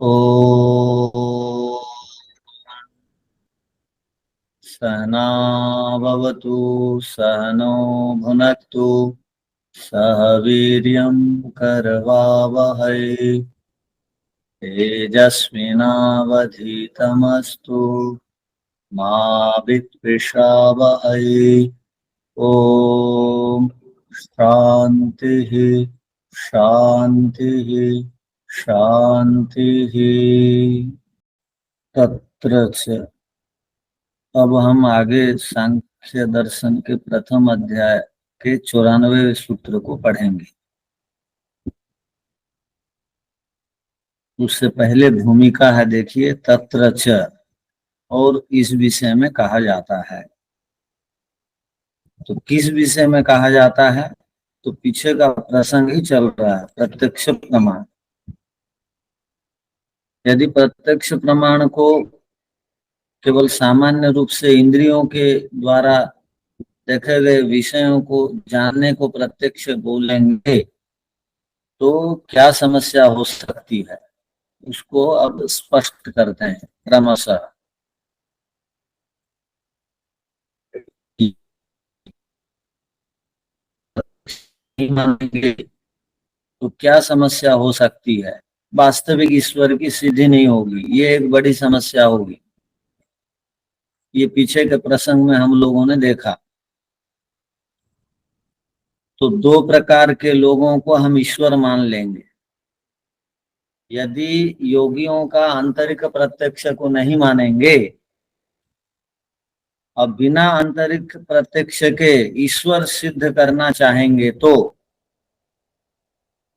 ॐ सहनाववतु सहनो भुनक्तु सह वीर्यं करवावहै तेजस्विनावधीतमस्तु मा विद्विषावहै। ॐ शान्तिः शान्तिः शान्तिः। तत्र च। अब हम आगे सांख्य दर्शन के प्रथम अध्याय के 94वें सूत्र को पढ़ेंगे। उससे पहले भूमिका है, देखिए, तत्र च, और इस विषय में कहा जाता है। तो किस विषय में कहा जाता है? तो पीछे का प्रसंग ही चल रहा है, प्रत्यक्ष प्रमाण। यदि प्रत्यक्ष प्रमाण को केवल सामान्य रूप से इंद्रियों के द्वारा देखे गए विषयों को जानने को प्रत्यक्ष बोलेंगे तो क्या समस्या हो सकती है, उसको अब स्पष्ट करते हैं क्रमशः। नहीं मानेंगे तो क्या समस्या हो सकती है? वास्तविक ईश्वर की सिद्धि नहीं होगी, ये एक बड़ी समस्या होगी। ये पीछे के प्रसंग में हम लोगों ने देखा। तो दो प्रकार के लोगों को हम ईश्वर मान लेंगे। यदि योगियों का आंतरिक प्रत्यक्ष को नहीं मानेंगे, अब बिना आंतरिक प्रत्यक्ष के ईश्वर सिद्ध करना चाहेंगे, तो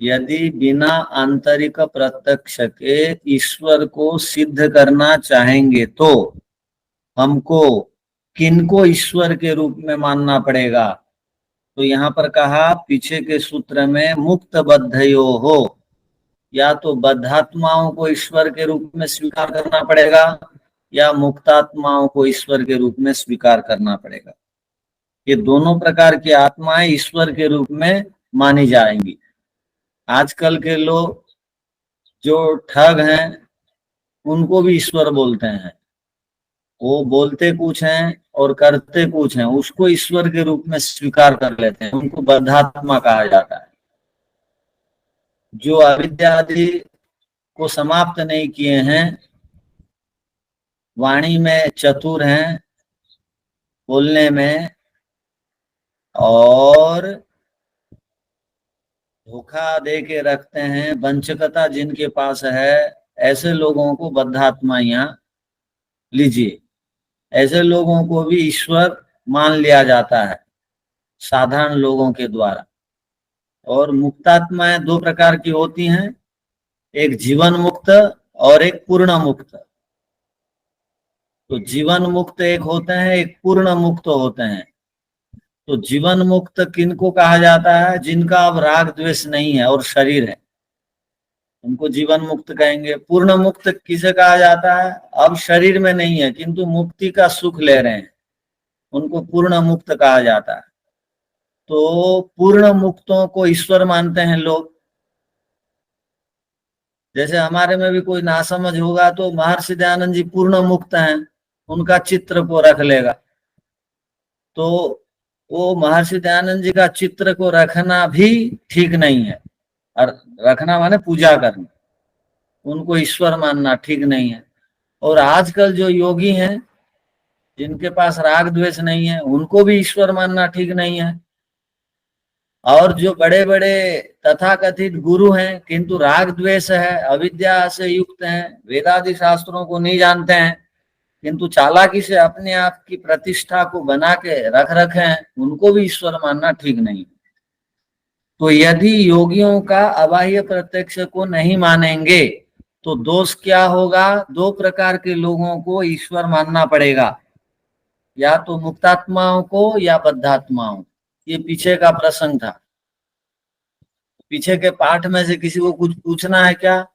यदि बिना आंतरिक प्रत्यक्ष के ईश्वर को सिद्ध करना चाहेंगे तो हमको किनको ईश्वर के रूप में मानना पड़ेगा? तो यहाँ पर कहा पीछे के सूत्र में, मुक्त बद्धयो हो, या तो बद्धात्माओं को ईश्वर के रूप में स्वीकार करना पड़ेगा या मुक्तात्माओं को ईश्वर के रूप में स्वीकार करना पड़ेगा। ये दोनों प्रकार की आत्माएं ईश्वर के रूप में मानी जाएंगी। आजकल के लोग जो ठग हैं उनको भी ईश्वर बोलते हैं। वो बोलते कुछ हैं और करते कुछ हैं, उसको ईश्वर के रूप में स्वीकार कर लेते हैं, उनको बद्धात्मा कहा जाता है। जो अविद्या आदि को समाप्त नहीं किए हैं, वाणी में चतुर हैं, बोलने में, और धोखा दे के रखते हैं, वंचकता जिनके पास है, ऐसे लोगों को बद्धात्मा यहाँ लीजिए। ऐसे लोगों को भी ईश्वर मान लिया जाता है साधारण लोगों के द्वारा। और मुक्तात्माएं दो प्रकार की होती हैं, एक जीवन मुक्त और एक पूर्ण मुक्त। तो जीवन मुक्त एक होते हैं, एक पूर्ण मुक्त होते हैं। तो जीवन मुक्त किनको कहा जाता है? जिनका अब राग द्वेष नहीं है और शरीर है, उनको जीवन मुक्त कहेंगे। पूर्ण मुक्त किसे कहा जाता है? अब शरीर में नहीं है किंतु मुक्ति का सुख ले रहे हैं, उनको पूर्ण मुक्त कहा जाता है। तो पूर्ण मुक्तों को ईश्वर मानते हैं लोग। जैसे हमारे में भी कोई नासमझ होगा तो महर्षि दयानंद जी पूर्ण मुक्त हैं, उनका चित्र को रख लेगा। तो वो महर्षि दयानंद जी का चित्र को रखना भी ठीक नहीं है, और रखना माने पूजा करना, उनको ईश्वर मानना ठीक नहीं है। और आजकल जो योगी हैं जिनके पास राग द्वेष नहीं है, उनको भी ईश्वर मानना ठीक नहीं है। और जो बड़े बड़े तथाकथित गुरु हैं किंतु राग द्वेष है, अविद्या से युक्त हैं, वेदादि शास्त्रों को नहीं जानते हैं, किंतु चालाकी से अपने आप की प्रतिष्ठा को बना के रख रखे हैं, उनको भी ईश्वर मानना ठीक नहीं। तो यदि योगियों का अबाह्य प्रत्यक्ष को नहीं मानेंगे तो दोष क्या होगा? दो प्रकार के लोगों को ईश्वर मानना पड़ेगा, या तो मुक्तात्माओं को या बद्धात्माओं। ये पीछे का प्रसंग था। पीछे के पाठ में से किसी को कुछ पूछना है क्या?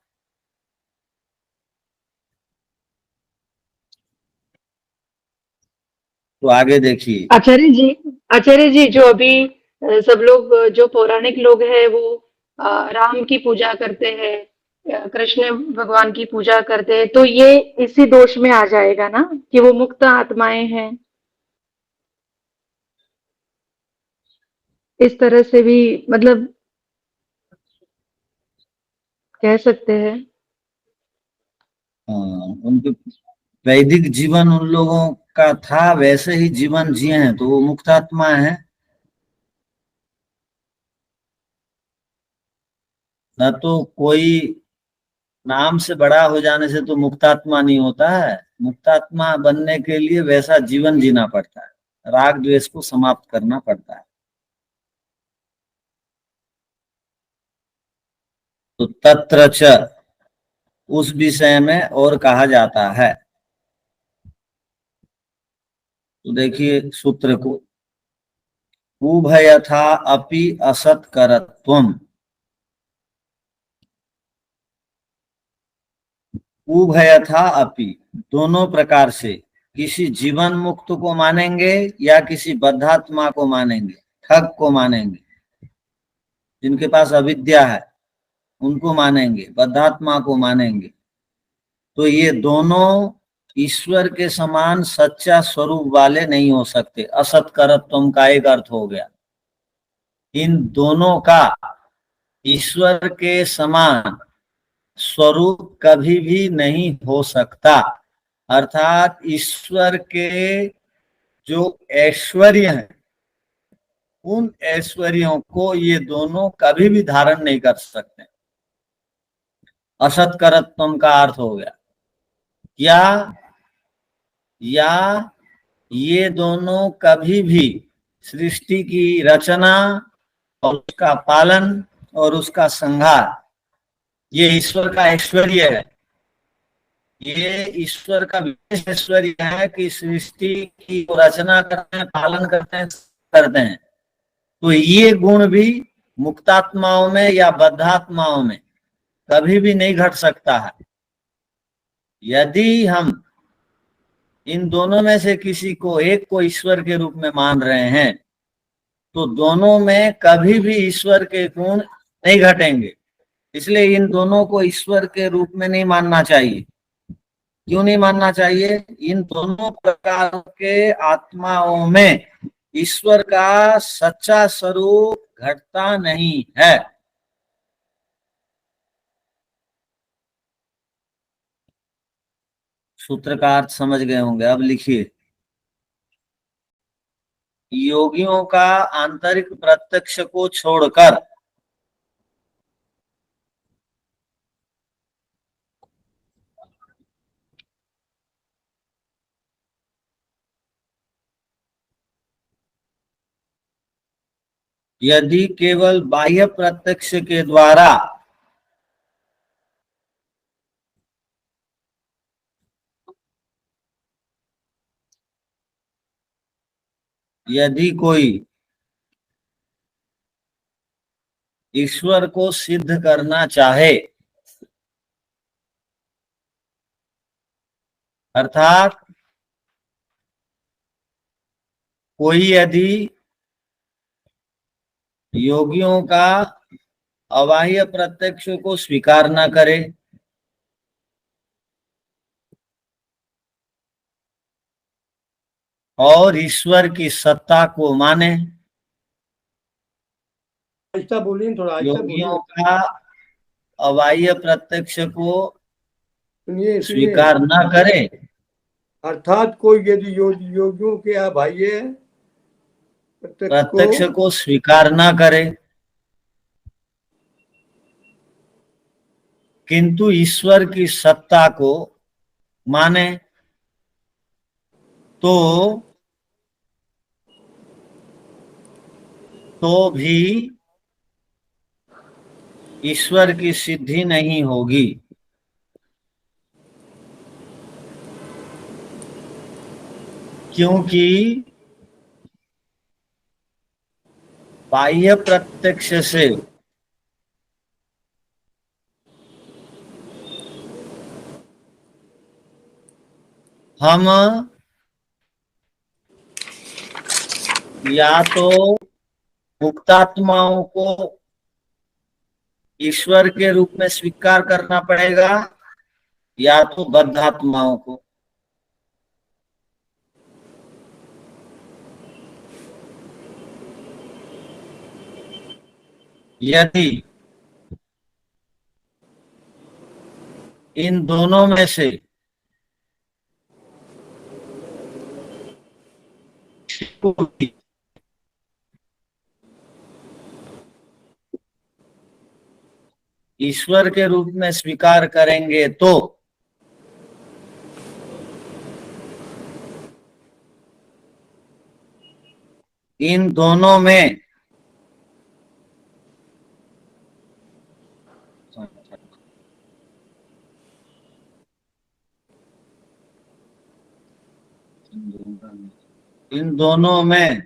तो आगे देखिए। आचार्य जी जो अभी सब लोग जो पौराणिक लोग हैं वो राम की पूजा करते हैं, कृष्ण भगवान की पूजा करते हैं, तो ये इसी दोष में आ जाएगा ना कि वो मुक्त आत्माएं हैं। इस तरह से भी मतलब कह सकते हैं। उनके वैदिक जीवन उन लोगों का था, वैसे ही जीवन जिए हैं तो वो मुक्तात्मा है। न तो कोई नाम से बड़ा हो जाने से तो मुक्तात्मा नहीं होता है। मुक्तात्मा बनने के लिए वैसा जीवन जीना पड़ता है, राग द्वेष को समाप्त करना पड़ता है। तो तत्र च, उस विषय में और कहा जाता है। तो देखिए सूत्र को, उभयथा अपि असत्करत्वम्, उभयथा अपि, दोनों प्रकार से, किसी जीवन मुक्त को मानेंगे या किसी बद्धात्मा को मानेंगे, ठग को मानेंगे, जिनके पास अविद्या है उनको मानेंगे, बद्धात्मा को मानेंगे, तो ये दोनों ईश्वर के समान सच्चा स्वरूप वाले नहीं हो सकते। असत्करत्वम का एक अर्थ हो गया, इन दोनों का ईश्वर के समान स्वरूप कभी भी नहीं हो सकता। अर्थात ईश्वर के जो ऐश्वर्य हैं, उन ऐश्वर्यों को ये दोनों कभी भी धारण नहीं कर सकते। असत्करत्वम का अर्थ हो गया, या ये दोनों कभी भी सृष्टि की रचना और उसका पालन और उसका संहार, ये ईश्वर का ऐश्वर्य है। ये ईश्वर का विशेष ऐश्वर्य है कि सृष्टि की रचना करते हैं, पालन करते हैं। तो ये गुण भी मुक्तात्माओं में या बद्धात्माओं में कभी भी नहीं घट सकता है। यदि हम इन दोनों में से किसी को एक को ईश्वर के रूप में मान रहे हैं, तो दोनों में कभी भी ईश्वर के गुण नहीं घटेंगे। इसलिए इन दोनों को ईश्वर के रूप में नहीं मानना चाहिए। क्यों नहीं मानना चाहिए? इन दोनों प्रकार के आत्माओं में ईश्वर का सच्चा स्वरूप घटता नहीं है। सूत्र का अर्थ समझ गए होंगे। अब लिखिए, योगियों का आंतरिक प्रत्यक्ष को छोड़कर यदि केवल बाह्य प्रत्यक्ष के द्वारा यदि कोई ईश्वर को सिद्ध करना चाहे, अर्थात कोई यदि योगियों का अबाह्य प्रत्यक्ष को स्वीकार न करे और ईश्वर की सत्ता को माने, आहिस्ता बोलिए, थोड़ा आहिस्ता योगियों बोलिए। का अबाह्य प्रत्यक्ष को सुनिए स्वीकार न करे, अर्थात कोई यदि योगियों के अबाह्य प्रत्यक्ष को स्वीकार न करे किंतु ईश्वर की सत्ता को माने, तो भी ईश्वर की सिद्धि नहीं होगी। क्योंकि बाह्य प्रत्यक्ष से हम या तो मुक्तात्माओं को ईश्वर के रूप में स्वीकार करना पड़ेगा या तो बद्ध आत्माओं को। यदि इन दोनों में से ईश्वर के रूप में स्वीकार करेंगे तो इन दोनों में इन दोनों में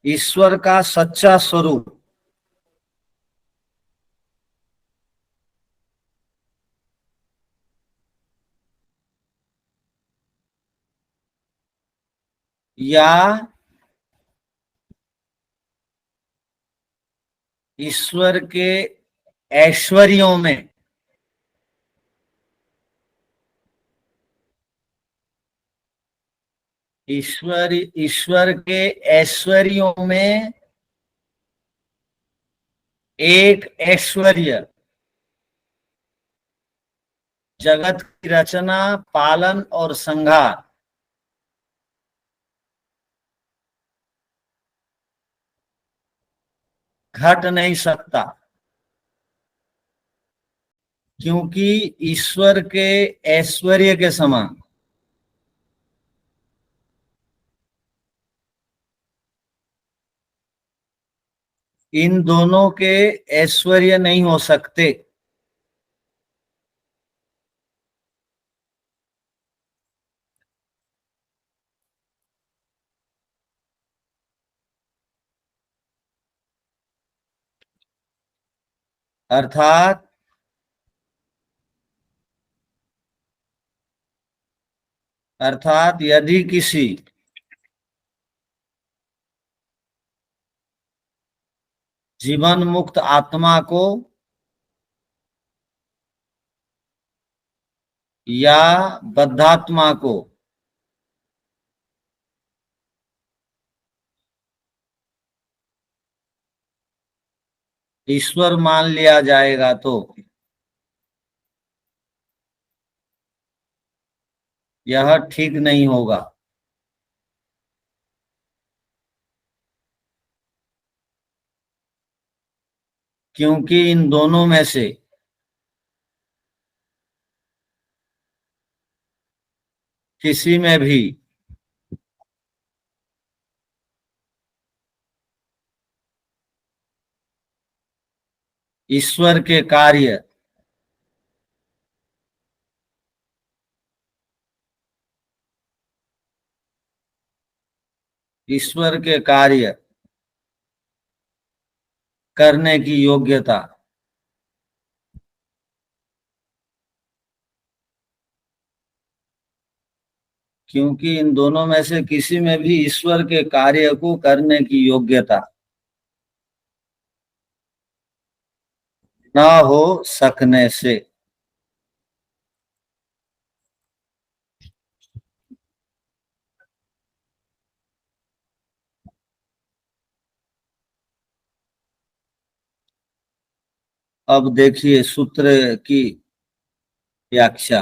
ईश्वर का सच्चा स्वरूप या ईश्वर के ऐश्वर्यों में ईश्वर के ऐश्वर्यों में एक ऐश्वर्य जगत की रचना, पालन और संहार घट नहीं सकता, क्योंकि ईश्वर के ऐश्वर्य के समान इन दोनों के ऐश्वर्य नहीं हो सकते। अर्थात यदि किसी जीवन मुक्त आत्मा को या बद्धात्मा को ईश्वर मान लिया जाएगा तो यह ठीक नहीं होगा, क्योंकि इन दोनों में से किसी में भी ईश्वर के कार्य करने की योग्यता क्योंकि इन दोनों में से किसी में भी ईश्वर के कार्य को करने की योग्यता न हो सकने से अब देखिए सूत्र की व्याख्या।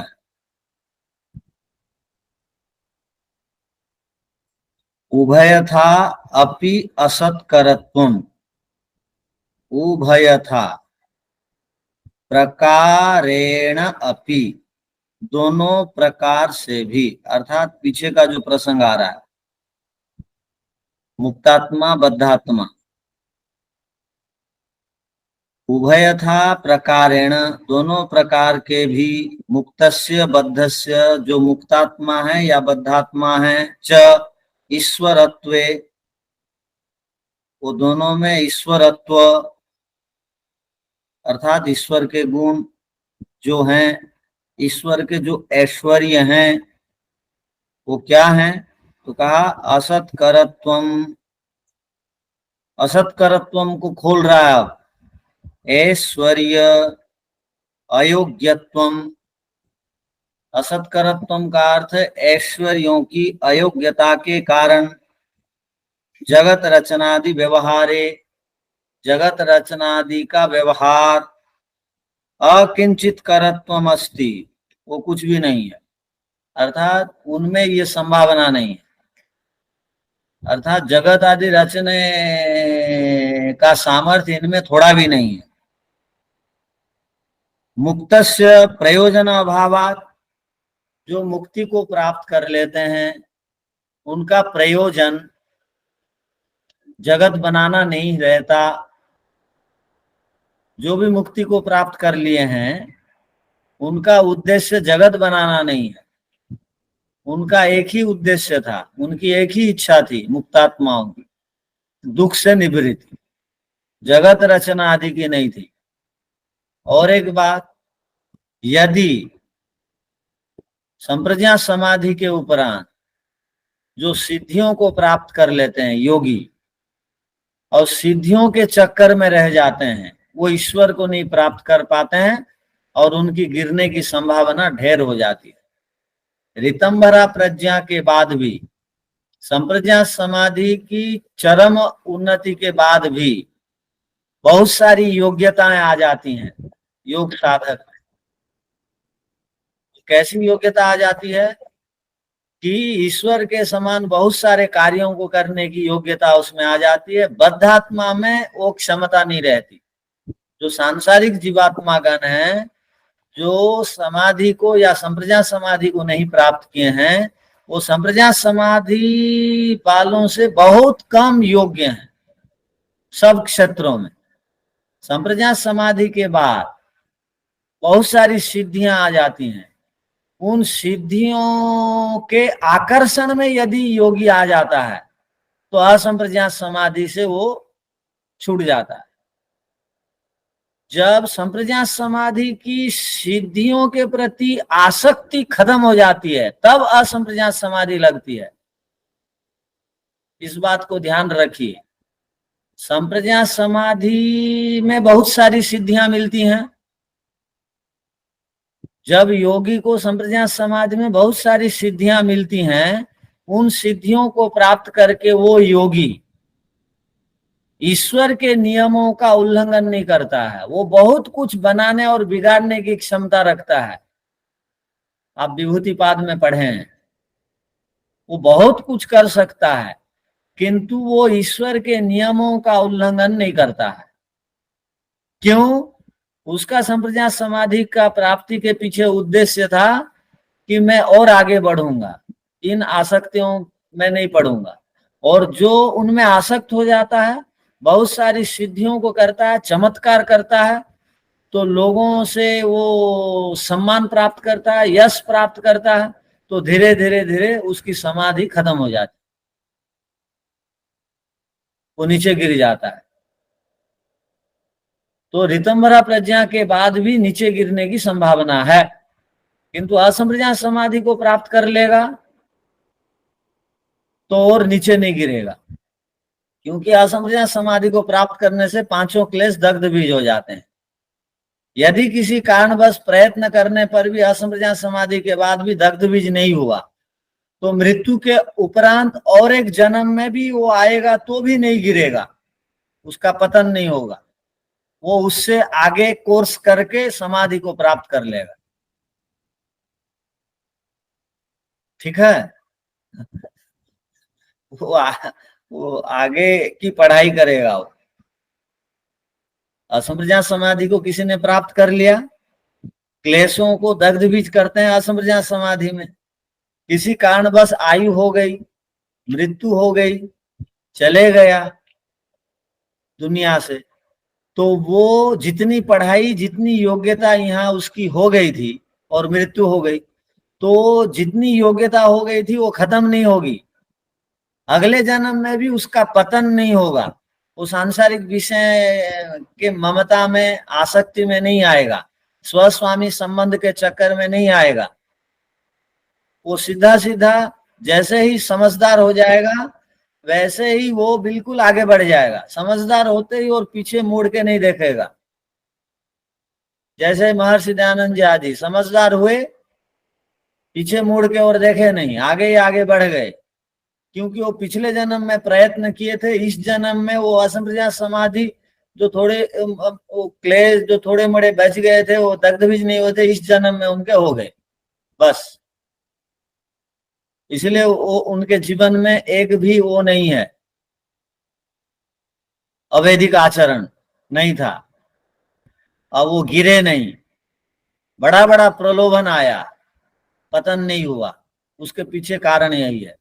उभयथा अपि असत्करत्वम्, उभयथा प्रकारेण अपि, दोनों प्रकार से भी, अर्थात पीछे का जो प्रसंग आ रहा है मुक्तात्मा बद्धात्मा, उभयथा प्रकारेण दोनों प्रकार के भी, मुक्तस्य बद्धस्य जो मुक्तात्मा है या बद्धात्मा है, च ईश्वरत्वे वो दोनों में ईश्वरत्व अर्थात ईश्वर के गुण जो हैं, ईश्वर के जो ऐश्वर्य हैं वो क्या हैं, तो कहा असत्करत्वम, असत्करत्वम को खोल रहा है अब, ऐश्वर्य अयोग्यत्वम, असत्करत्वम का अर्थ है ऐश्वर्यों की अयोग्यता के कारण जगत रचनादि व्यवहारे, जगत रचनादि का व्यवहार अकिंचित करत्वम अस्ति, वो कुछ भी नहीं है, अर्थात उनमें ये संभावना नहीं है, अर्थात जगत आदि रचने का सामर्थ्य इनमें थोड़ा भी नहीं है। मुक्तस्य प्रयोजन अभावात्, जो मुक्ति को प्राप्त कर लेते हैं उनका प्रयोजन जगत बनाना नहीं रहता। जो भी मुक्ति को प्राप्त कर लिए हैं उनका उद्देश्य जगत बनाना नहीं है, उनका एक ही उद्देश्य था, उनकी एक ही इच्छा थी मुक्तात्माओं की, दुख से निवृत्ति, जगत रचना आदि की नहीं थी। और एक बात, यदि संप्रज्ञा समाधि के उपरांत जो सिद्धियों को प्राप्त कर लेते हैं योगी और सिद्धियों के चक्कर में रह जाते हैं, वो ईश्वर को नहीं प्राप्त कर पाते हैं और उनकी गिरने की संभावना ढेर हो जाती है। ऋतंभरा प्रज्ञा के बाद भी, संप्रज्ञा समाधि की चरम उन्नति के बाद भी बहुत सारी योग्यताएं आ जाती हैं योग साधक में। कैसी योग्यता आ जाती है कि ईश्वर के समान बहुत सारे कार्यों को करने की योग्यता उसमें आ जाती है। बद्धात्मा में वो क्षमता नहीं रहती। जो सांसारिक जीवात्मा गण है, जो समाधि को या संप्रज्ञा समाधि को नहीं प्राप्त किए हैं, वो संप्रज्ञा समाधि वालों से बहुत कम योग्य हैं सब क्षेत्रों में। संप्रज्ञा समाधि के बाद बहुत सारी सिद्धियां आ जाती हैं, उन सिद्धियों के आकर्षण में यदि योगी आ जाता है तो असंप्रज्ञात समाधि से वो छूट जाता है। जब संप्रज्ञात समाधि की सिद्धियों के प्रति आसक्ति खत्म हो जाती है तब असंप्रज्ञात समाधि लगती है। इस बात को ध्यान रखिए। संप्रज्ञात समाधि में बहुत सारी सिद्धियां मिलती हैं। जब योगी को संप्रज्ञात समाधि में बहुत सारी सिद्धियां मिलती हैं, उन सिद्धियों को प्राप्त करके वो योगी ईश्वर के नियमों का उल्लंघन नहीं करता है। वो बहुत कुछ बनाने और बिगाड़ने की क्षमता रखता है। आप विभूतिपाद में पढ़े हैं, वो बहुत कुछ कर सकता है, किंतु वो ईश्वर के नियमों का उल्लंघन नहीं करता है। क्यों? उसका संप्रज्ञात समाधि का प्राप्ति के पीछे उद्देश्य था कि मैं और आगे बढ़ूंगा, इन आसक्तियों में नहीं पड़ूंगा। और जो उनमें आसक्त हो जाता है, बहुत सारी सिद्धियों को करता है, चमत्कार करता है, तो लोगों से वो सम्मान प्राप्त करता है, यश प्राप्त करता है, तो धीरे धीरे धीरे उसकी समाधि खत्म हो जाती है, वो नीचे गिर जाता है। तो ऋतंभरा प्रज्ञा के बाद भी नीचे गिरने की संभावना है, किंतु असंप्रज्ञात समाधि को प्राप्त कर लेगा तो और नीचे नहीं गिरेगा, क्योंकि असंप्रज्ञात समाधि को प्राप्त करने से पांचों क्लेश दग्ध बीज हो जाते हैं। यदि किसी कारणवश प्रयत्न करने पर भी असंप्रज्ञात समाधि के बाद भी दग्ध बीज नहीं हुआ, तो मृत्यु के उपरांत और एक जन्म में भी वो आएगा तो भी नहीं गिरेगा, उसका पतन नहीं होगा, वो उससे आगे कोर्स करके समाधि को प्राप्त कर लेगा। ठीक है? वो आगे की पढ़ाई करेगा। वो असंप्रज्ञात समाधि को किसी ने प्राप्त कर लिया, क्लेशों को दग्ध बीज करते हैं असंप्रज्ञात समाधि में। किसी कारणवश आयु हो गई, मृत्यु हो गई, चले गया दुनिया से, तो वो जितनी पढ़ाई, जितनी योग्यता यहाँ उसकी हो गई थी और मृत्यु हो गई, तो जितनी योग्यता हो गई थी वो खत्म नहीं होगी। अगले जन्म में भी उसका पतन नहीं होगा। वो सांसारिक विषय के ममता में, आसक्ति में नहीं आएगा, स्वस्वामी संबंध के चक्कर में नहीं आएगा। वो सीधा सीधा जैसे ही समझदार हो जाएगा वैसे ही वो बिल्कुल आगे बढ़ जाएगा। समझदार होते ही और पीछे मुड़ के नहीं देखेगा। जैसे महर्षि दयानंद जी आदि समझदार हुए, पीछे मुड़ के और देखे नहीं, आगे ही आगे बढ़ गए, क्योंकि वो पिछले जन्म में प्रयत्न किए थे। इस जन्म में वो असंप्रज्ञात समाधि जो थोड़े वो क्लेश जो थोड़े मड़े बच गए थे, वो दग्धबीज नहीं होते, इस जन्म में उनके हो गए बस। इसलिए वो उनके जीवन में एक भी वो नहीं है, अवैधिक आचरण नहीं था। अब वो गिरे नहीं, बड़ा बड़ा प्रलोभन आया, पतन नहीं हुआ, उसके पीछे कारण यही है।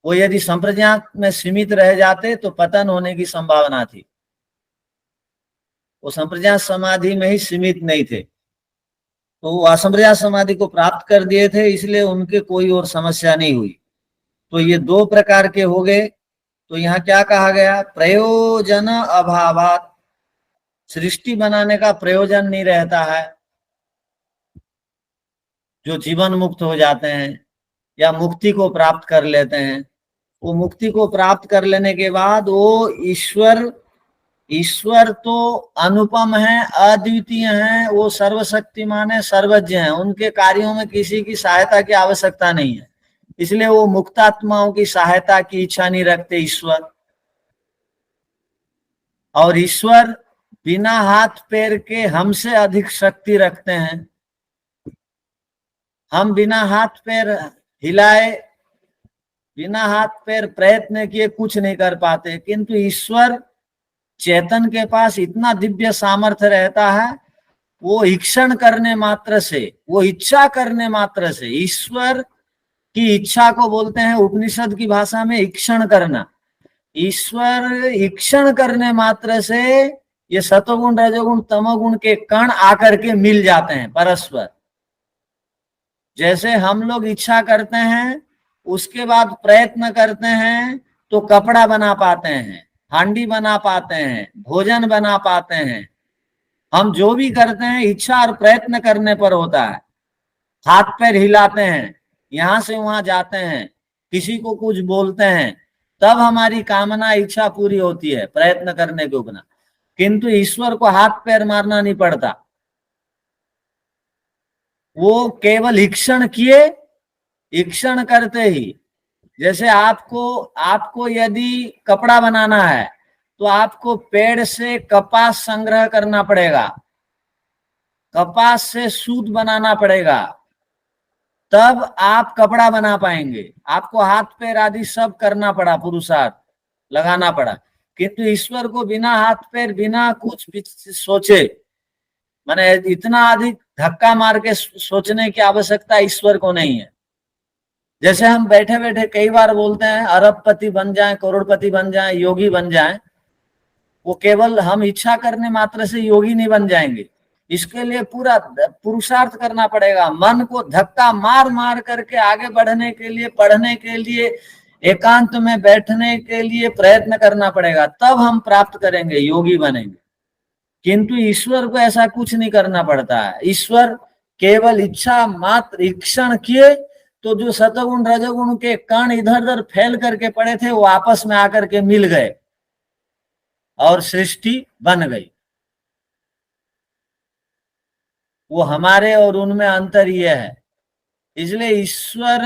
वो यदि संप्रज्ञात में सीमित रह जाते तो पतन होने की संभावना थी। वो संप्रज्ञात समाधि में ही सीमित नहीं थे, तो वो असंप्रज्ञात समाधि को प्राप्त कर दिए थे, इसलिए उनके कोई और समस्या नहीं हुई। तो ये दो प्रकार के हो गए। तो यहाँ क्या कहा गया, प्रयोजन अभावात, सृष्टि बनाने का प्रयोजन नहीं रहता है। जो जीवन मुक्त हो जाते हैं या मुक्ति को प्राप्त कर लेते हैं, वो मुक्ति को प्राप्त कर लेने के बाद वो ईश्वर तो अनुपम है, अद्वितीय है, वो सर्वशक्तिमान है, सर्वज्ञ है, उनके कार्यों में किसी की सहायता की आवश्यकता नहीं है। इसलिए वो मुक्तात्माओं की सहायता की इच्छा नहीं रखते ईश्वर। और ईश्वर बिना हाथ पैर के हमसे अधिक शक्ति रखते हैं। हम बिना हाथ पैर हिलाए, बिना हाथ पैर प्रयत्न किए कुछ नहीं कर पाते, किंतु ईश्वर चेतन के पास इतना दिव्य सामर्थ्य रहता है, वो इक्षण करने मात्र से, वो इच्छा करने मात्र से, ईश्वर की इच्छा को बोलते हैं उपनिषद की भाषा में इक्षण करना। ईश्वर इक्षण करने मात्र से ये सतोगुण रजोगुण तमोगुण के कण आकर के मिल जाते हैं परस्पर। जैसे हम लोग इच्छा करते हैं, उसके बाद प्रयत्न करते हैं तो कपड़ा बना पाते हैं, हांडी बना पाते हैं, भोजन बना पाते हैं। हम जो भी करते हैं इच्छा और प्रयत्न करने पर होता है। हाथ पैर हिलाते हैं, यहां से वहां जाते हैं, किसी को कुछ बोलते हैं, तब हमारी कामना इच्छा पूरी होती है प्रयत्न करने के बिना। किंतु ईश्वर को हाथ पैर मारना नहीं पड़ता, वो केवल इक्षण किए, इक्षण करते ही। जैसे आपको यदि कपड़ा बनाना है तो आपको पेड़ से कपास संग्रह करना पड़ेगा, कपास से सूत बनाना पड़ेगा, तब आप कपड़ा बना पाएंगे। आपको हाथ पैर आदि सब करना पड़ा, पुरुषार्थ लगाना पड़ा। किंतु ईश्वर को बिना हाथ पैर, बिना कुछ सोचे, माने इतना अधिक धक्का मार के सोचने की आवश्यकता ईश्वर को नहीं है। जैसे हम बैठे बैठे कई बार बोलते हैं अरबपति बन जाएं, करोड़पति बन जाएं, योगी बन जाएं, वो केवल हम इच्छा करने मात्र से योगी नहीं बन जाएंगे। इसके लिए पूरा पुरुषार्थ करना पड़ेगा, मन को धक्का मार मार करके आगे बढ़ने के लिए, पढ़ने के लिए, एकांत में बैठने के लिए प्रयत्न करना पड़ेगा, तब हम प्राप्त करेंगे, योगी बनेंगे। किंतु ईश्वर को ऐसा कुछ नहीं करना पड़ता है। ईश्वर केवल इच्छा मात्र, इक्षण किए तो जो सतगुण रजगुण के कण इधर उधर फैल करके पड़े थे वो आपस में आकर के मिल गए और सृष्टि बन गई। वो हमारे और उनमें अंतर यह है। इसलिए ईश्वर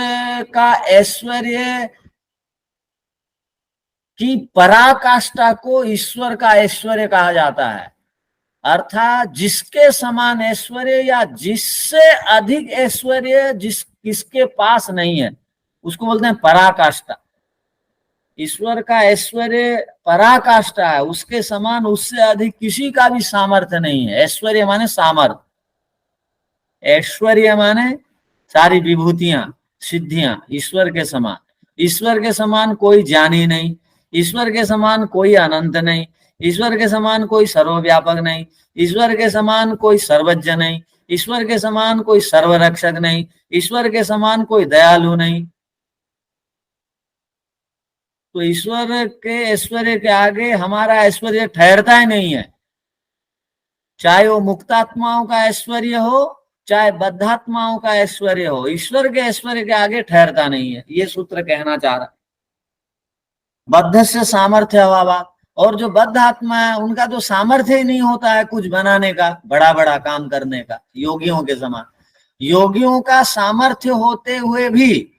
का ऐश्वर्य की पराकाष्ठा को ईश्वर का ऐश्वर्य कहा जाता है। अर्थात जिसके समान ऐश्वर्य या जिससे अधिक ऐश्वर्य किसके पास नहीं है, उसको बोलते हैं पराकाष्ठा। ईश्वर का ऐश्वर्य पराकाष्ठा है, उसके समान, उससे अधिक किसी का भी सामर्थ्य नहीं है। ऐश्वर्य माने सामर्थ्य, ऐश्वर्य माने सारी विभूतियां, सिद्धियां ईश्वर के समान। ईश्वर के समान कोई ज्ञानी नहीं, ईश्वर के समान कोई अनंत नहीं, ईश्वर के समान कोई सर्वव्यापक नहीं, ईश्वर के समान कोई सर्वज्ञ नहीं, ईश्वर के समान कोई सर्वरक्षक नहीं, ईश्वर के समान कोई दयालु नहीं। तो ईश्वर के ऐश्वर्य के आगे हमारा ऐश्वर्य ठहरता ही नहीं है। चाहे वो मुक्तात्माओं का ऐश्वर्य हो, चाहे बद्धात्माओं का ऐश्वर्य हो, ईश्वर के ऐश्वर्य के आगे ठहरता नहीं है। ये सूत्र कहना चाह रहा। बद्ध से सामर्थ्य अभाव, और जो बद्ध आत्मा है उनका तो सामर्थ्य ही नहीं होता है कुछ बनाने का, बड़ा बड़ा काम करने का, योगियों के समान। योगियों का सामर्थ्य होते हुए भी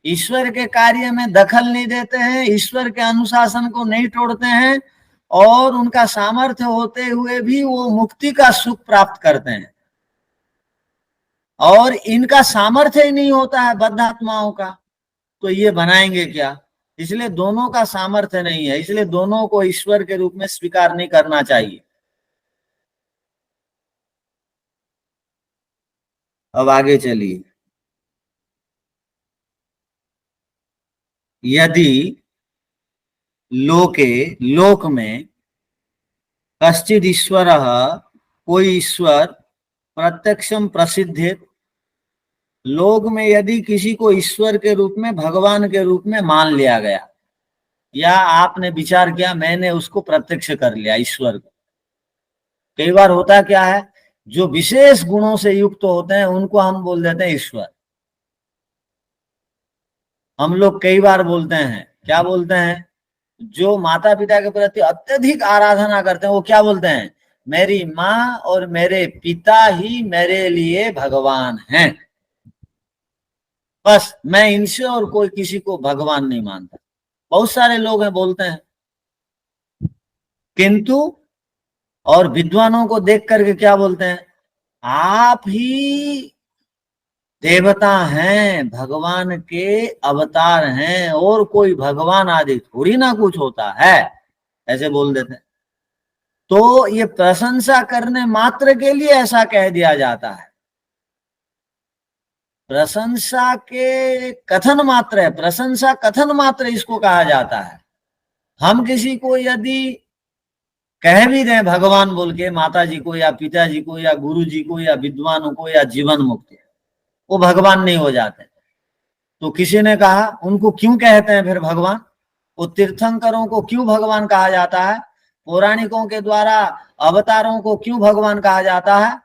ईश्वर के कार्य में दखल नहीं देते हैं, ईश्वर के अनुशासन को नहीं तोड़ते हैं, और उनका सामर्थ्य होते हुए भी वो मुक्ति का सुख प्राप्त करते हैं। और इनका सामर्थ्य ही नहीं होता है बद्ध आत्माओं का, तो ये बनाएंगे क्या? इसलिए दोनों का सामर्थ्य नहीं है, इसलिए दोनों को ईश्वर के रूप में स्वीकार नहीं करना चाहिए। अब आगे चलिए। यदि लोक में कश्चिद ईश्वर, कोई ईश्वर प्रत्यक्षम प्रसिद्धित, लोक में यदि किसी को ईश्वर के रूप में, भगवान के रूप में मान लिया गया, या आपने विचार किया मैंने उसको प्रत्यक्ष कर लिया ईश्वर को। कई बार होता क्या है, जो विशेष गुणों से युक्त होते हैं उनको हम बोल देते हैं ईश्वर। हम लोग कई बार बोलते हैं, क्या बोलते हैं, जो माता पिता के प्रति अत्यधिक आराधना करते हैं वो क्या बोलते हैं, मेरी माँ और मेरे पिता ही मेरे लिए भगवान हैं, बस मैं इनसे और कोई किसी को भगवान नहीं मानता। बहुत सारे लोग हैं बोलते हैं। किंतु और विद्वानों को देख करके क्या बोलते हैं, आप ही देवता हैं, भगवान के अवतार हैं, और कोई भगवान आदि थोड़ी ना कुछ होता है, ऐसे बोल देते हैं। तो ये प्रशंसा करने मात्र के लिए ऐसा कह दिया जाता है। प्रशंसा के कथन मात्र है, प्रशंसा कथन मात्र इसको कहा जाता है। हम किसी को यदि कह भी दें भगवान बोल के, माता जी को या पिताजी को या गुरु जी को या विद्वानों को या जीवन मुक्त, वो भगवान नहीं हो जाते। तो किसी ने कहा उनको क्यों कहते हैं फिर भगवान, वो तीर्थंकरों को क्यों भगवान कहा जाता है, पौराणिकों के द्वारा अवतारों को क्यों भगवान कहा जाता है,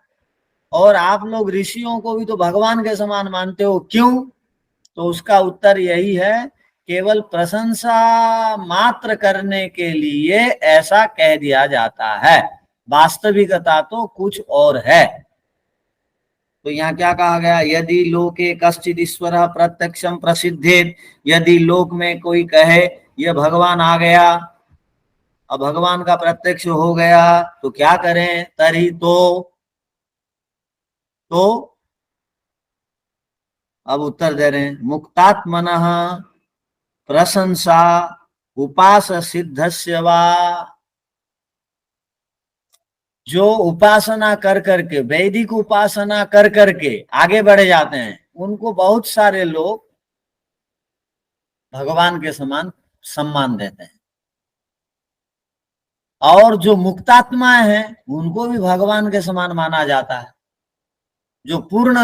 और आप लोग ऋषियों को भी तो भगवान के समान मानते हो, क्यों? तो उसका उत्तर यही है, केवल प्रशंसा मात्र करने के लिए ऐसा कह दिया जाता है, वास्तविकता तो कुछ और है। तो यहाँ क्या कहा गया, यदि लोके कश्चिद ईश्वर प्रत्यक्षम प्रसिद्धेत, यदि लोक में कोई कहे ये भगवान आ गया, अब भगवान का प्रत्यक्ष हो गया, तो क्या करें, तरी तो अब उत्तर दे रहे हैं, मुक्तात्मनः प्रशंसा उपास सिद्धस्य वा, जो उपासना कर करके, वैदिक उपासना कर करके आगे बढ़े जाते हैं, उनको बहुत सारे लोग भगवान के समान सम्मान देते हैं। और जो मुक्तात्मा है उनको भी भगवान के समान माना जाता है। जो पूर्ण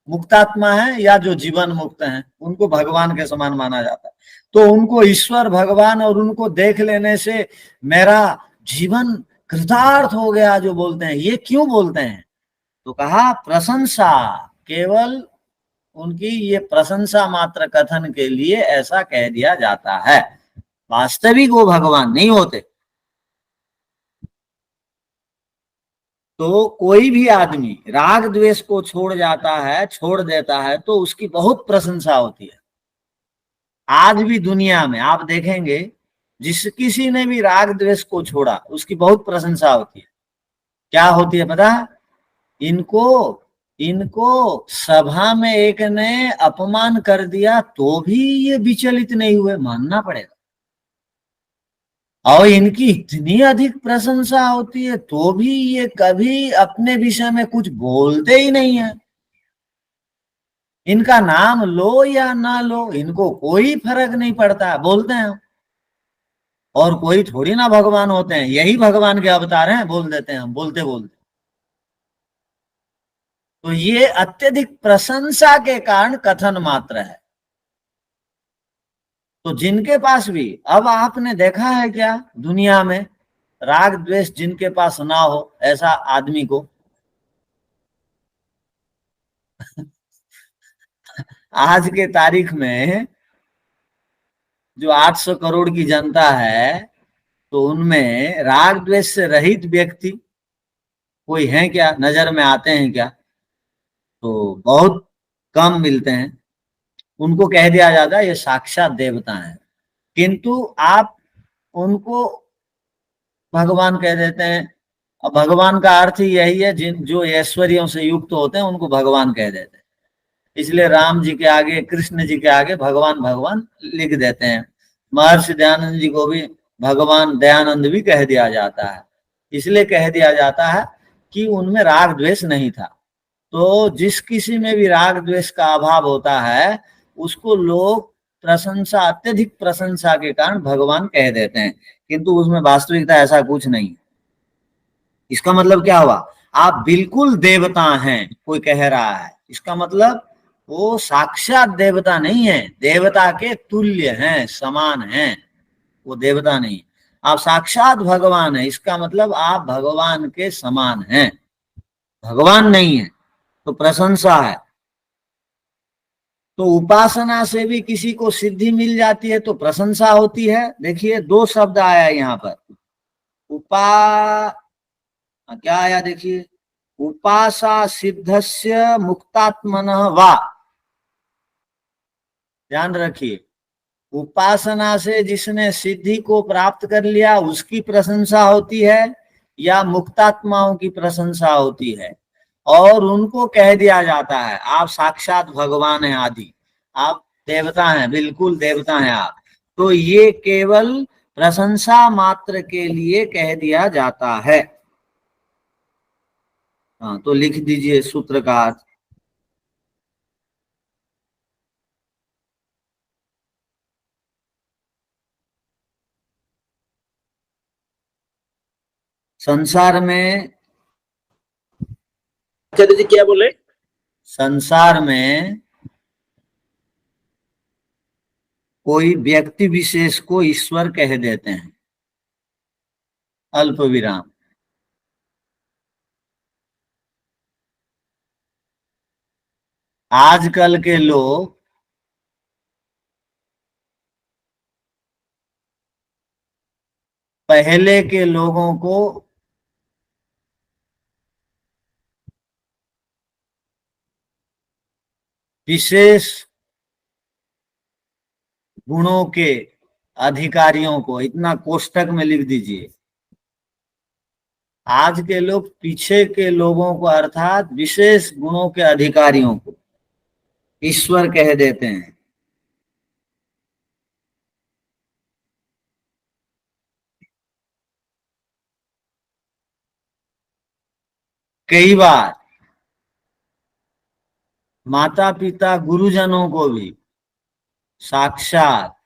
मुक्तात्मा है या जो जीवन मुक्त हैं उनको भगवान के समान माना जाता है। तो उनको ईश्वर भगवान और उनको देख लेने से मेरा जीवन कृतार्थ हो गया जो बोलते हैं, ये क्यों बोलते हैं? तो कहा प्रशंसा, केवल उनकी ये प्रशंसा मात्र कथन के लिए ऐसा कह दिया जाता है, वास्तविक वो भगवान नहीं होते। तो कोई भी आदमी राग द्वेष को छोड़ जाता है, छोड़ देता है, तो उसकी बहुत प्रशंसा होती है। आज भी दुनिया में आप देखेंगे जिस किसी ने भी राग द्वेष को छोड़ा उसकी बहुत प्रशंसा होती है। क्या होती है पता है? इनको सभा में एक ने अपमान कर दिया तो भी ये विचलित नहीं हुए, मानना पड़ेगा। और इनकी इतनी अधिक प्रशंसा होती है तो भी ये कभी अपने विषय में कुछ बोलते ही नहीं है। इनका नाम लो या ना लो इनको कोई फर्क नहीं पड़ता, बोलते हैं। और कोई थोड़ी ना भगवान होते हैं, यही भगवान के अवतार हैं, बोल देते हैं हम बोलते बोलते। तो ये अत्यधिक प्रशंसा के कारण कथन मात्र है। तो जिनके पास भी, अब आपने देखा है क्या दुनिया में राग द्वेष जिनके पास ना हो ऐसा आदमी को आज के तारीख में जो 800 करोड़ की जनता है तो उनमें राग द्वेष से रहित व्यक्ति कोई है क्या, नजर में आते हैं क्या? तो बहुत कम मिलते हैं। उनको कह दिया जाता है ये साक्षात देवता हैं, किंतु आप उनको भगवान कह देते हैं। अब भगवान का अर्थ ही यही है, जिन जो ऐश्वर्यों से युक्त होते हैं उनको भगवान कह देते हैं। इसलिए राम जी के आगे, कृष्ण जी के आगे भगवान भगवान लिख देते हैं। महर्षि दयानंद जी को भी भगवान दयानंद भी कह दिया जाता है। इसलिए कह दिया जाता है कि उनमें राग द्वेष नहीं था। तो जिस किसी में भी राग द्वेष का अभाव होता है उसको लोग प्रशंसा, अत्यधिक प्रशंसा के कारण भगवान कह देते हैं, किंतु उसमें वास्तविकता ऐसा कुछ नहीं। इसका मतलब क्या हुआ? आप बिल्कुल देवता हैं कोई कह रहा है, इसका मतलब वो साक्षात देवता नहीं है, देवता के तुल्य हैं, समान हैं, वो देवता नहीं। आप साक्षात भगवान है, इसका मतलब आप भगवान के समान हैं, भगवान नहीं है तो प्रशंसा है। तो उपासना से भी किसी को सिद्धि मिल जाती है तो प्रशंसा होती है। देखिए दो शब्द आया यहाँ पर, क्या आया देखिए, उपासा सिद्धस्य मुक्तात्मनः वा। ध्यान रखिए, उपासना से जिसने सिद्धि को प्राप्त कर लिया उसकी प्रशंसा होती है या मुक्तात्माओं की प्रशंसा होती है? और उनको कह दिया जाता है आप साक्षात भगवान हैं, आदि आप देवता हैं, बिल्कुल देवता हैं आप। तो ये केवल प्रशंसा मात्र के लिए कह दिया जाता है। हाँ, तो लिख दीजिए सूत्र का अर्थ। संसार में, आचार्य जी क्या बोले? संसार में कोई व्यक्ति विशेष को ईश्वर कह देते हैं, अल्प विराम। आजकल के लोग पहले के लोगों को विशेष गुणों के अधिकारियों को, इतना कोष्टक में लिख दीजिए, आज के लोग पीछे के लोगों को अर्थात विशेष गुणों के अधिकारियों को ईश्वर कह देते हैं। कई बार माता पिता गुरुजनों को भी साक्षात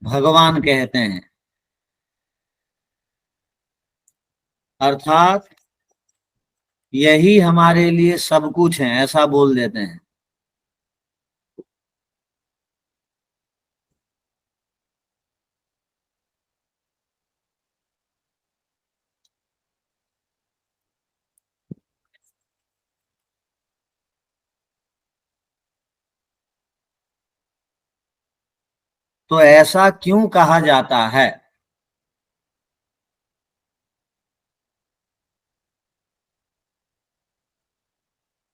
भगवान कहते हैं, अर्थात यही हमारे लिए सब कुछ है, ऐसा बोल देते हैं। तो ऐसा क्यों कहा जाता है?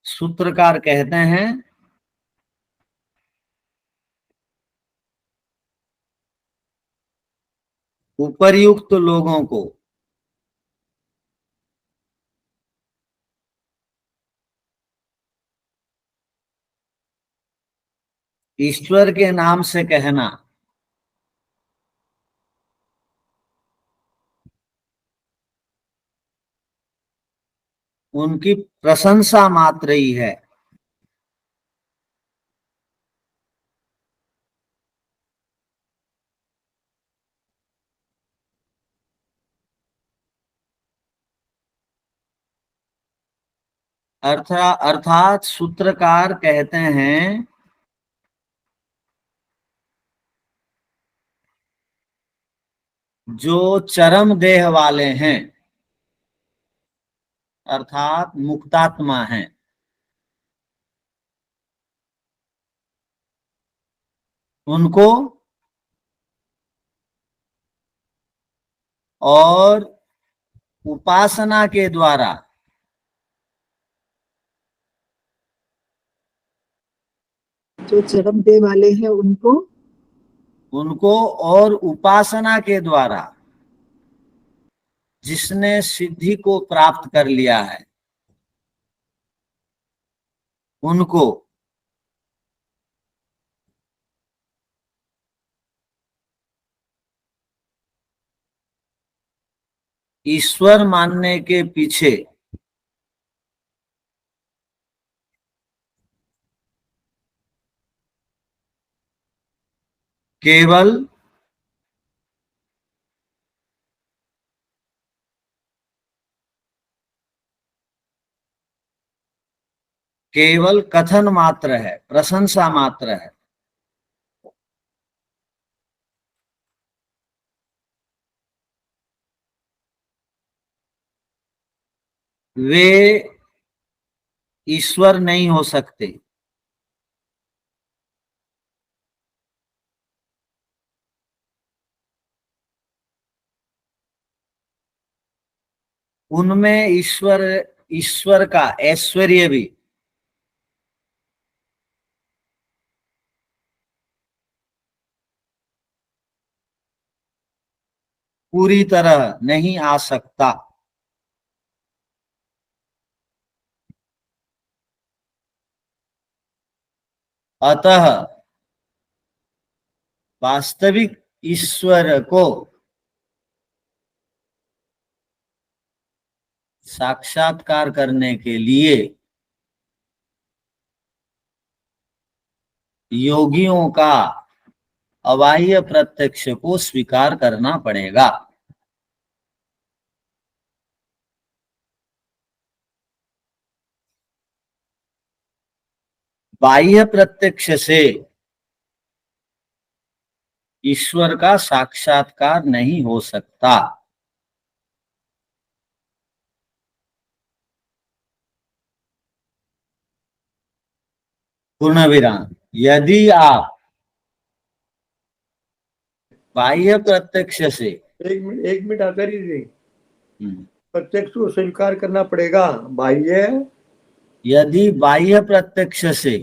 सूत्रकार कहते हैं उपर्युक्त लोगों को ईश्वर के नाम से कहना उनकी प्रशंसा मात्र ही है। अर्थात सूत्रकार कहते हैं जो चरम देह वाले हैं अर्थात मुक्तात्मा हैं, उनको और उपासना के द्वारा जो जन्म दे वाले हैं उनको और उपासना के द्वारा जिसने सिद्धि को प्राप्त कर लिया है उनको ईश्वर मानने के पीछे केवल कथन मात्र है, प्रशंसा मात्र है। वे ईश्वर नहीं हो सकते। उनमें ईश्वर का ऐश्वर्य भी पूरी तरह नहीं आ सकता। अतः वास्तविक ईश्वर को साक्षात्कार करने के लिए योगियों का अबाह्य प्रत्यक्ष को स्वीकार करना पड़ेगा। बाह्य प्रत्यक्ष से ईश्वर का साक्षात्कार नहीं हो सकता। पूर्ण विराम। यदि आप बाह्य प्रत्यक्ष से एक मिनट आचार्य जी, प्रत्यक्ष को स्वीकार करना पड़ेगा। यदि बाह्य प्रत्यक्ष से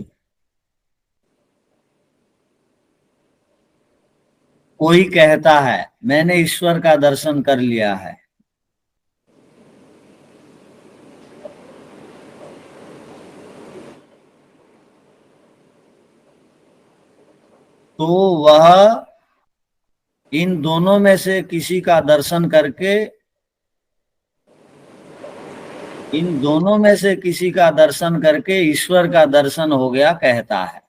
कोई कहता है मैंने ईश्वर का दर्शन कर लिया है, तो वह इन दोनों में से किसी का दर्शन करके ईश्वर का दर्शन हो गया कहता है।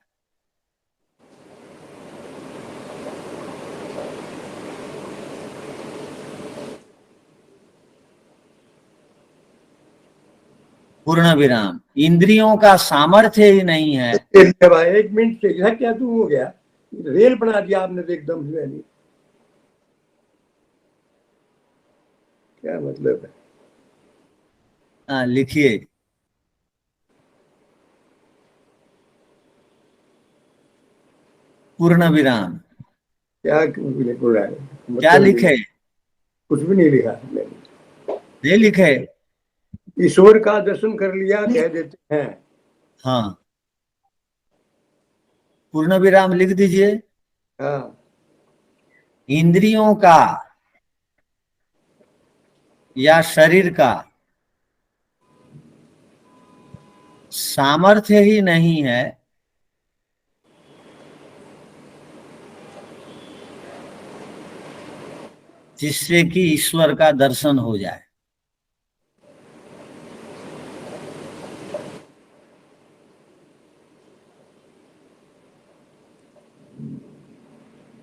पूर्ण विराम। इंद्रियों का सामर्थ्य ही नहीं है। एक मिनट से यह क्या तू हो गया, रेल बना दिया आपने तो एकदम से। नहीं क्या मतलब है? हाँ लिखिए। पूर्ण विराम। क्या लिख रहा है? क्या लिखे? कुछ भी नहीं लिखा। नहीं लिखे। ईश्वर का दर्शन कर लिया कह देते हैं। हाँ, पूर्ण विराम लिख दीजिए। हाँ, इंद्रियों का या शरीर का सामर्थ्य ही नहीं है जिससे कि ईश्वर का दर्शन हो जाए।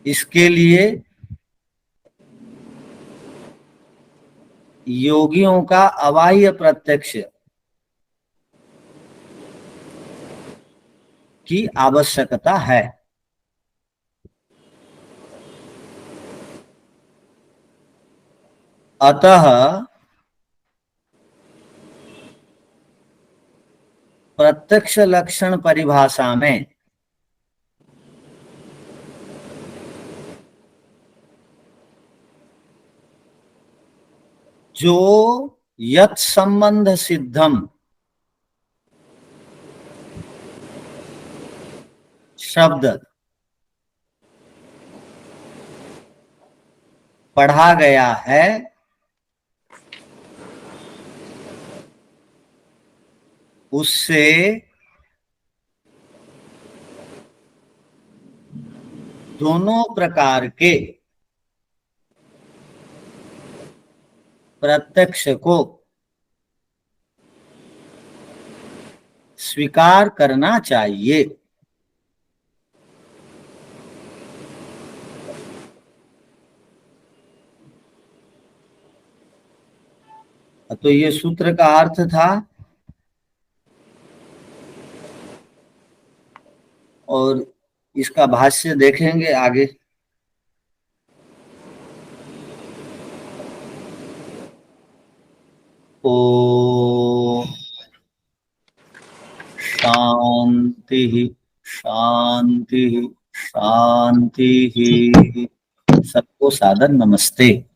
इसके लिए योगियों का अबाह्य प्रत्यक्ष की आवश्यकता है। अतः प्रत्यक्ष लक्षण परिभाषा में जो यत् संबंध सिद्धम शब्द पढ़ा गया है उससे दोनों प्रकार के प्रत्यक्ष को स्वीकार करना चाहिए। तो ये सूत्र का अर्थ था और इसका भाष्य देखेंगे आगे। ओ शांति शांति शांति। सबको सादर नमस्ते।